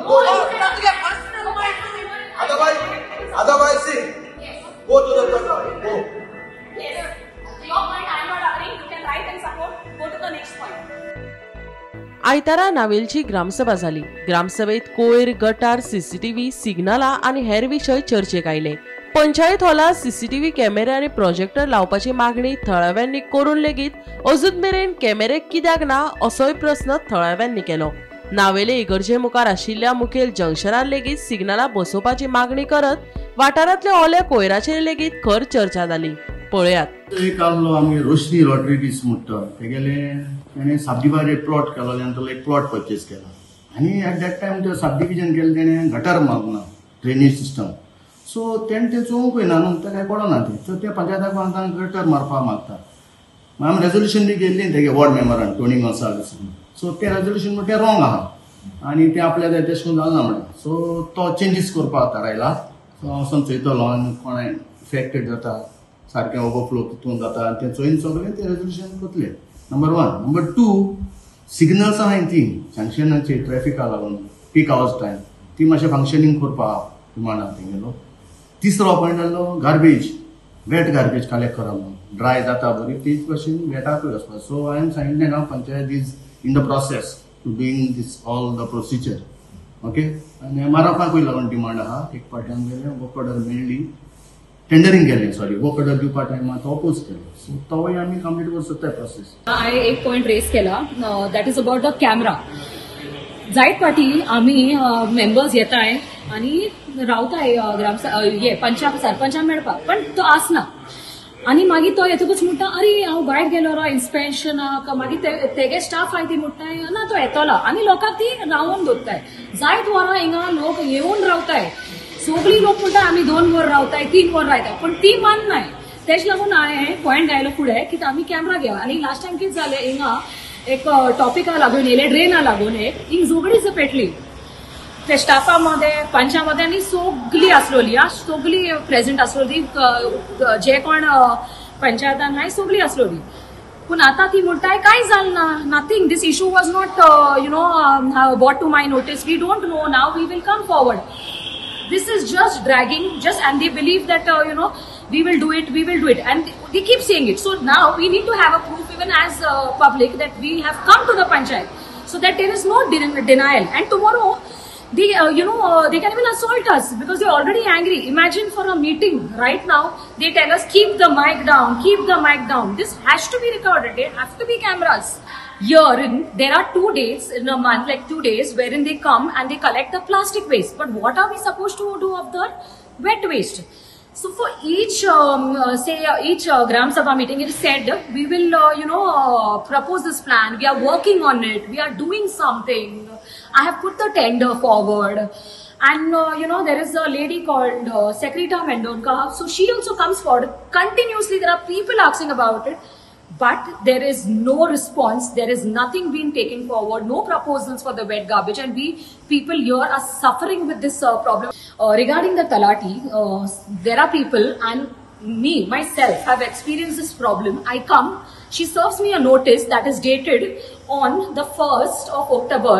Go out. That's your personal mind. Otherwise, see. Go to the third point. Go. Yes. Your point I am not agreeing. You can write and support. Go to the next point. आयतारा नावेलची ग्रामसभा जाली. ग्रामसभेत कोयर, गटार, CCTV, सिग्नला आणि हेर विषय चर्चेक आयले. Panchayat हॉलात CCTV कॅमेरे आणि projector लावपाची मागणी थळाव्यांनी करून लेगीत अजून मेरेन कॅमेरे कित्याक ना असोय प्रश्न थळाव्यांनी केलो. नावेले इगर्जे मुखार आशिल्ल्या मुखेल जंक्शनार लेगीत सिग्नला बसोवपाची मागणी करत वाठारांतल्या ओल्या कोयराचेर लेगीत खर चर्चा जाली. पळयात. एक आसलो आमी रोशनी लॉटरीटीस म्हणटा तेगेले ताणें सब डिवायडेड प्लॉट केलो आनी एक प्लॉट परचेज केला आनी एट दॅट टायम ते सब डिविजन केलें तेणें गटार मागना ड्रेनेज सिस्टम सो तेणें तें चोवंक ना न्हू तें कांय कळना तें सो ते पंचायताक मागता गटार मारपाक मागता आमी रेजोल्युशन बी केल्ली तेगे वॉर्ड मेंबरान टोनी मसाल सो तें रेजोल्युशन म्हणटा तें रॉंग आहा आनी तें आपल्या जाय तशें करून जालना म्हणटा सो तो चेंजीस करपाक थारायला सो हांव समजयतलो आनी कोणाय इफेक्टेड जाता सारकें ओवरफ्लो तितून जाता तें चोयन सगळें तें रेजोल्युशन करतलें. नंबर 1. नंबर 2 सिग्नल्स आहाय ती जंक्शनाचेर ट्रॅफिका लागून पीक आवर्स टायम ती मातशें फंक्शनींग करपाक डिमांडान तेंगेलो. तिसरो पॉयंट आहलो गार्बेज वेट गार्बेज कलेक्ट करप म्हणून ड्राय जाता बरी तीच भशेन वेटाकूय वचपाक सो हांवें सांगिल्लें हांव panchayat is in the process to doing this all the procedure okay आनी एमआरएफाकूय लागून डिमांड आहा. एक पाटी आमगेलें वर्क ऑर्डर मेळ्ळी टेंडरिंग केलें सॉरी वर्क ऑर्डर दिवपा टायमार तो अपोज केलो सो तोय आमी कंप्लीट करता प्रोसेस. हांवें एक पॉयंट रेज केला that is about the camera. जायत फाटी आमी मेंबर्स येताय आनी रावताय सरपंचाक मेळपाक पण तो आसना आनी मागीर तो येतकूच म्हणटा अरे हांव भायर गेलो रे इन्स्पेक्शनाक मागीर तेगे स्टाफ आहाय ती म्हणटाय ना तो येतलो आनी लोकांक ती रावोन दवरताय. जायत वरां हिंगा लोक येवन रावताय सगळी लोक म्हणटा आमी 2 वर रावताय 3 वर रावताय पण ती माननाय. तेच लागून हांवें पॉयंट घायलो फुडें की आमी कॅमेरा घेवया आनी लास्ट टायम कितें जालें हिंगा एक टॉपिका लागून येयलें ड्रेना लागून हिंग झगडीच पेटली ते स्टाफा मध्ये पंचा मध्ये आनी सगळी आसलोली सगळी प्रेझेंट आसलोली जे कोण पंचायतान हाय सगळी आसलोली पूण आतां ती म्हणटाय कांय जालें ना nothing this issue was not bought to my notice we don't know now we will come forward. This is just dragging, and they believe that we will do it, and they keep saying it. So now we need to have a proof, even as public, that we have come to the panchayat, so that there is no denial. And tomorrow, they they can even assault us because they're already angry. Imagine for a meeting right now, they tell us keep the mic down, keep the mic down. This has to be recorded. There have to be cameras. There are 2 days in a month, like 2 days, wherein they come and they collect the plastic waste. But what are we supposed to do of the wet waste? So for each, each Gram Sabha meeting, it is said we will, propose this plan. We are working on it. We are doing something. I have put the tender forward. And, there is a lady called Secretary Mendonka. So she also comes forward. Continuously, there are people asking about it. But there is no response. There is nothing being taken forward. No proposals for the wet garbage, and people here are suffering with this problem. Regarding the Talati, there are people, and me myself have experienced this problem. I come, she serves me a notice that is dated on the 1st of October,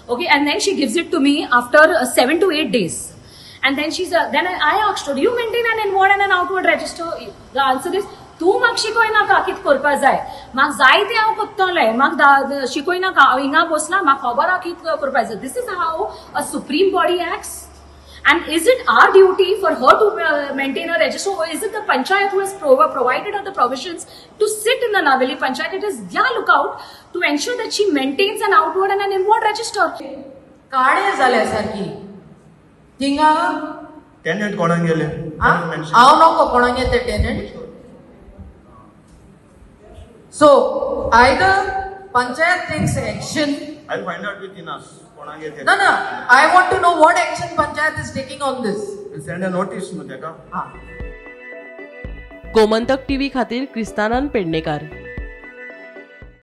okay, and then she gives it to me after 7 to 8 days. And then then I asked her, do you maintain an inward and an outward register? The answer is, तू म्हाका शिकयनाका कितें करपाक जाय म्हाका जाय तें हांव करतलें म्हाका शिकयनाका हांव हिंगा बसला म्हाका खबर आहा कितें करपाक जाय. This is how a supreme body acts and is it our duty for her to maintain a register or is it the panchayat who has provided her the provisions to sit in the Naveli panchayat? It is their lookout to ensure that she maintains an outward and an inward register. काळे जाल्या सारकी हिंगा tenant कोणाक गेले हांव नको कोणाक येते tenant. So either panchayat takes action. I'll find out within us. No, I want to know what action panchayat is taking on this. We'll send a notice to Teka. Gomantak TV खातीर क्रिस्तानन पेडणेकार.